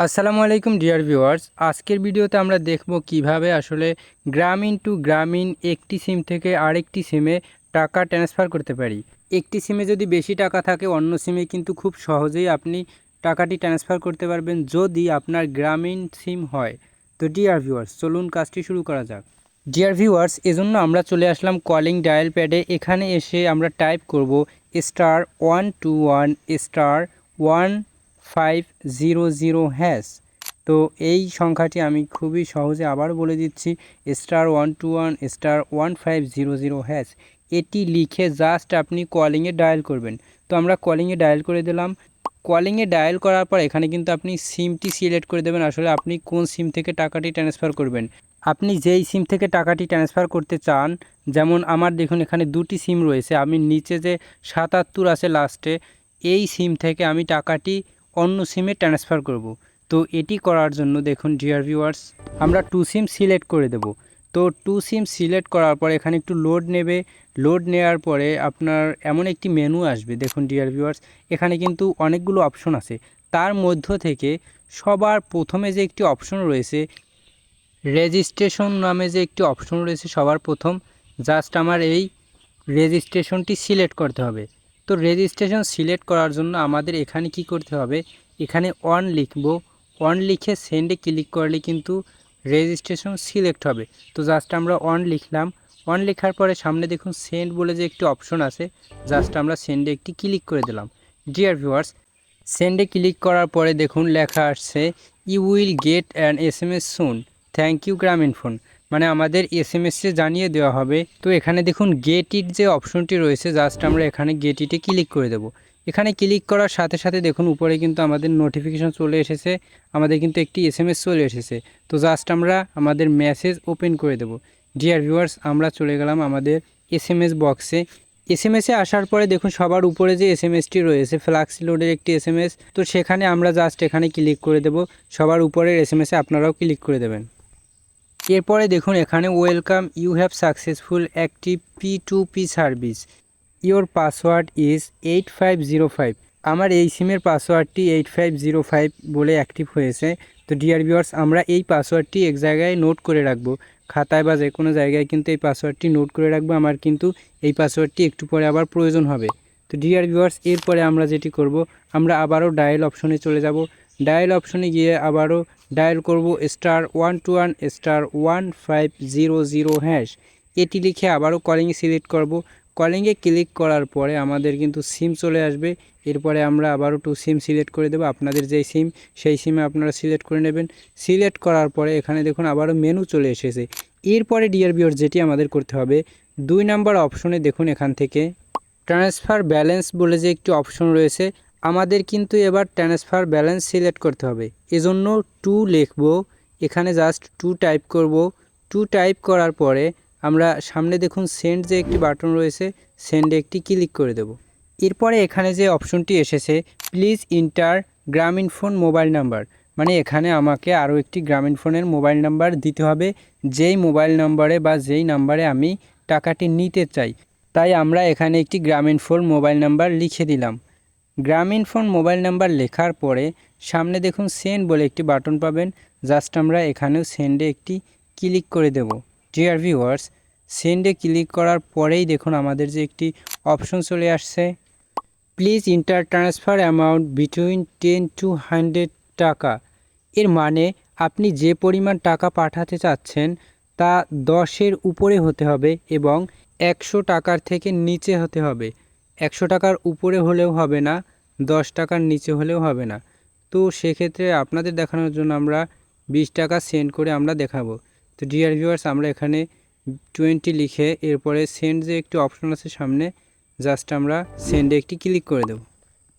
আসসালামু আলাইকুম dear viewers, আজকের ভিডিওতে আমরা দেখব কিভাবে আসলে গ্রামীণ টু গ্রামীণ একটি সিম থেকে আরেকটি সিমে টাকা ট্রান্সফার করতে পারি। একটি সিমে যদি বেশি টাকা থাকে অন্য সিমে কিন্তু খুব সহজেই আপনি টাকাটি ট্রান্সফার করতে পারবেন যদি আপনার গ্রামীণ সিম হয়। তো ডিয়ার ভিউয়ার্স, চলুন কাজটি শুরু করা যাক। ডিয়ার ভিউয়ার্স, এজন্য আমরা চলে আসলাম কলিং ডায়াল প্যাডে। এখানে এসে আমরা টাইপ করব *121*150# তো এই সংখ্যাটি আমি খুবই সহজে আবার বলে দিচ্ছি, *121*150#। এটি লিখে জাস্ট আপনি কলিংয়ে ডায়াল করবেন। তো আমরা কলিংয়ে ডায়াল করে দিলাম। কলিংয়ে ডায়াল করার পর এখানে কিন্তু আপনি সিমটি সিলেক্ট করে দেবেন, আসলে আপনি কোন সিম থেকে টাকাটি ট্রান্সফার করবেন। আপনি যেই সিম থেকে টাকাটি ট্রান্সফার করতে চান, যেমন আমার দেখুন এখানে দুটি সিম রয়েছে, আমি নিচে যে 77 আছে লাস্টে, এই সিম থেকে আমি টাকাটি অন্য সিমে ট্রান্সফার করব। তো এটি করার জন্য দেখুন ডিয়ার ভিউয়ার্স, আমরা টু সিম সিলেক্ট করে দেব। তো টু সিম সিলেক্ট করার পর এখানে একটু লোড নেবে। লোড নেওয়ার পরে আপনার এমন একটি মেনু আসবে। দেখুন ডিয়ার ভিউয়ার্স, এখানে কিন্তু অনেকগুলো অপশন আছে। তার মধ্য থেকে সবার প্রথমে যে একটি অপশন রয়েছে রেজিস্ট্রেশন নামে যে একটি অপশন রয়েছে, সবার প্রথম জাস্ট আমার এই রেজিস্ট্রেশনটি সিলেক্ট করতে হবে। তো রেজিস্ট্রেশন সিলেক্ট করার জন্য আমাদের এখানে কি করতে হবে, এখানে অন লিখব। অন লিখে সেন্ডে ক্লিক করলে কিন্তু রেজিস্ট্রেশন সিলেক্ট হবে। তো জাস্ট আমরা অন লিখলাম। অন লেখার পরে সামনে দেখুন সেন্ড বলে যে একটি অপশন আছে, জাস্ট আমরা সেন্ডে একটি ক্লিক করে দিলাম। ডিয়ার ভিউয়ার্স, সেন্ডে ক্লিক করার পরে দেখুন লেখা আসছে you will get an SMS soon, thank you Grameenphone, মানে আমাদের SMS-এ জানিয়ে দেওয়া হবে। তো এখানে দেখুন গেট ইট যে অপশনটি রয়েছে, জাস্ট আমরা এখানে গেট ইটে ক্লিক করে দেব। এখানে ক্লিক করার সাথে সাথে দেখুন উপরে কিন্তু আমাদের নোটিফিকেশন চলে এসেছে, আমাদের কিন্তু একটি SMS চলে এসেছে। তো জাস্ট আমরা আমাদের মেসেজ ওপেন করে দেব। ডিয়ার ভিউয়ার্স, আমরা চলে গেলাম আমাদের SMS বক্সে। SMS-এ আসার পরে দেখুন সবার উপরে যে SMS-টি রয়েছে ফ্লাক্সি লোডের একটি SMS, তো সেখানে আমরা জাস্ট এখানে ক্লিক করে দেব। সবার উপরের SMS-এ আপনারাও ক্লিক করে দেবেন। এরপরে দেখুন এখানে welcome, you have successful active P2P service, your password is 8505। আমার এই সিমের পাসওয়ার্ডটি 8505 বলে অ্যাক্টিভ হয়েছে। তো ডিয়ার ভিউয়ার্স, আমরা এই পাসওয়ার্ডটি এক জায়গায় নোট করে রাখবো, খাতায় বা যে কোনো জায়গায় কিন্তু এই পাসওয়ার্ডটি নোট করে রাখবো। আমার কিন্তু এই পাসওয়ার্ডটি একটু পরে আবার প্রয়োজন হবে। তো ডিয়ার ভিউয়ার্স, এরপরে আমরা যেটি করব, আমরা আবারও ডায়াল অপশনে চলে যাব। ডায়াল অপশনে গিয়ে আবারও ডায়াল করব *121*150#। এটি লিখে আবারও কলিংয়ে সিলেক্ট করব। কলিংয়ে ক্লিক করার পরে আমাদের কিন্তু সিম চলে আসবে। এরপরে আমরা আবারও টু সিম সিলেক্ট করে দেবো। আপনাদের যেই সিম সেই সিমে আপনারা সিলেক্ট করে নেবেন। সিলেক্ট করার পরে এখানে দেখুন আবারও মেনু চলে এসেছে। এরপরে ডিয়ার ভিউয়ার্স, যেটি আমাদের করতে হবে, 2 নাম্বার অপশনে দেখুন এখান থেকে ট্রান্সফার ব্যালেন্স বলে যে একটি অপশন রয়েছে, আমাদের কিন্তু এবার ট্রান্সফার ব্যালেন্স সিলেক্ট করতে হবে। এজন্য টু লিখব, এখানে জাস্ট টু টাইপ করব। টু টাইপ করার পরে আমরা সামনে দেখুন সেন্ড যে একটি বাটন রয়েছে, সেন্ডে একটি ক্লিক করে দেব। এরপরে এখানে যে অপশনটি এসেছে প্লিজ ইন্টার গ্রামীণ ফোন মোবাইল নাম্বার, মানে এখানে আমাকে আরও একটি গ্রামীণ ফোনের মোবাইল নাম্বার দিতে হবে, যেই মোবাইল নাম্বারে বা যেই নাম্বারে আমি টাকাটি নিতে চাই। তাই আমরা এখানে একটি গ্রামীণ ফোন মোবাইল নাম্বার লিখে দিলাম। গ্রামীণ ফোন মোবাইল নাম্বার লেখার পরে সামনে দেখুন সেন্ড বলে একটি বাটন পাবেন, জাস্ট আমরা এখানেও সেন্ডে একটি ক্লিক করে দেব। ডিয়ার ভিউয়ার্স, সেন্ডে ক্লিক করার পরেই দেখুন আমাদের যে একটি অপশন চলে আসছে, please inter transfer amount between 10 to 100 টাকা। এর মানে আপনি যে পরিমাণ টাকা পাঠাতে চাচ্ছেন তা 10-এর উপরে হতে হবে এবং 100 টাকার থেকে নিচে হতে হবে। 100 টাকার উপরে হলেও হবে না, 10 টাকার নিচে হলেও হবে না। তো সেক্ষেত্রে আপনাদের দেখানোর জন্য আমরা 20 টাকা সেন্ড করে আমরা দেখাবো। তো ডিয়ার ভিউয়ার্স, আমরা এখানে 20 লিখে এরপরে সেন্ড যে একটি অপশন আছে সামনে, জাস্ট আমরা সেন্ডে একটি ক্লিক করে দেব।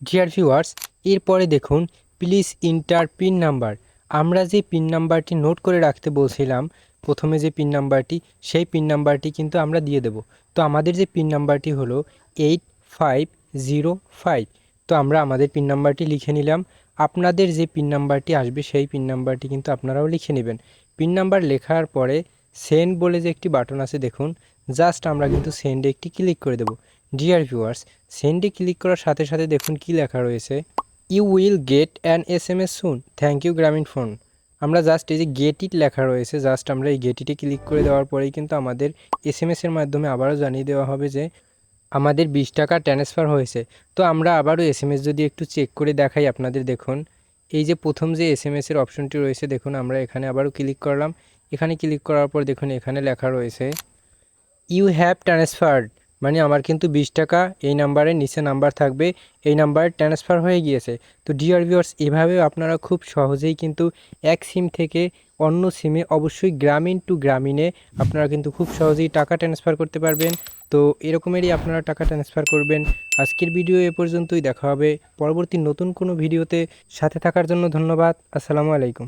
ডিয়ার ভিউয়ার্স, এরপরে দেখুন প্লিজ ইন্টার পিন নাম্বার। আমরা যে পিন নাম্বারটি নোট করে রাখতে বলছিলাম প্রথমে, যে পিন নাম্বারটি, সেই পিন নাম্বারটি কিন্তু আমরা দিয়ে দেব। তো আমাদের যে পিন নাম্বারটি হলো 8505। তো আমরা আমাদের পিন নাম্বারটি লিখে নিলাম। আপনাদের যে পিন নাম্বারটি আসবে সেই পিন নাম্বারটি কিন্তু আপনারাও লিখে নেবেন। পিন নাম্বার লেখার পরে সেন্ড বলে যে একটি বাটন আছে দেখুন, জাস্ট আমরা কিন্তু সেন্ডে একটি ক্লিক করে দেব। ডিয়ার ভিউয়ার্স, সেন্ডে ক্লিক করার সাথে সাথে দেখুন কি লেখা রয়েছে, you will get an SMS soon, thank you Grameenphone. আমরা জাস্ট এই যে গেট ইট লেখা রয়েছে, জাস্ট আমরা এই গেট ইটে ক্লিক করে দেওয়ার পরেই কিন্তু আমাদের SMS-এর মাধ্যমে আবারও জানিয়ে দেওয়া হবে যে আমাদের 20 টাকা ট্রান্সফার হয়েছে। তো আমরা আবারও SMS যদি একটু চেক করে দেখাই আপনাদের, দেখুন এই যে প্রথম যে SMS-এর অপশনটি রয়েছে, দেখুন আমরা এখানে আবারও ক্লিক করলাম। এখানে ক্লিক করার পর দেখুন এখানে লেখা রয়েছে ইউ হ্যাভ ট্রান্সফার্ড, মানে আমার কিন্তু 20 টাকা এই নাম্বারের নিচে নাম্বার থাকবে, এই নাম্বারে ট্রান্সফার হয়ে গিয়েছে। তো ডিয়ার ভিউয়ার্স, এভাবেও আপনারা খুব সহজেই কিন্তু এক সিম থেকে অন্য সিমে, অবশ্যই গ্রামীণ টু গ্রামীণে আপনারা কিন্তু খুব সহজেই টাকা ট্রান্সফার করতে পারবেন। তো এরকমেরই আপনারা টাকা ট্রান্সফার করবেন। আজকের ভিডিও এ পর্যন্তই, দেখা হবে পরবর্তী নতুন কোনো ভিডিওতে। সাথে থাকার জন্য ধন্যবাদ। আসসালামু আলাইকুম।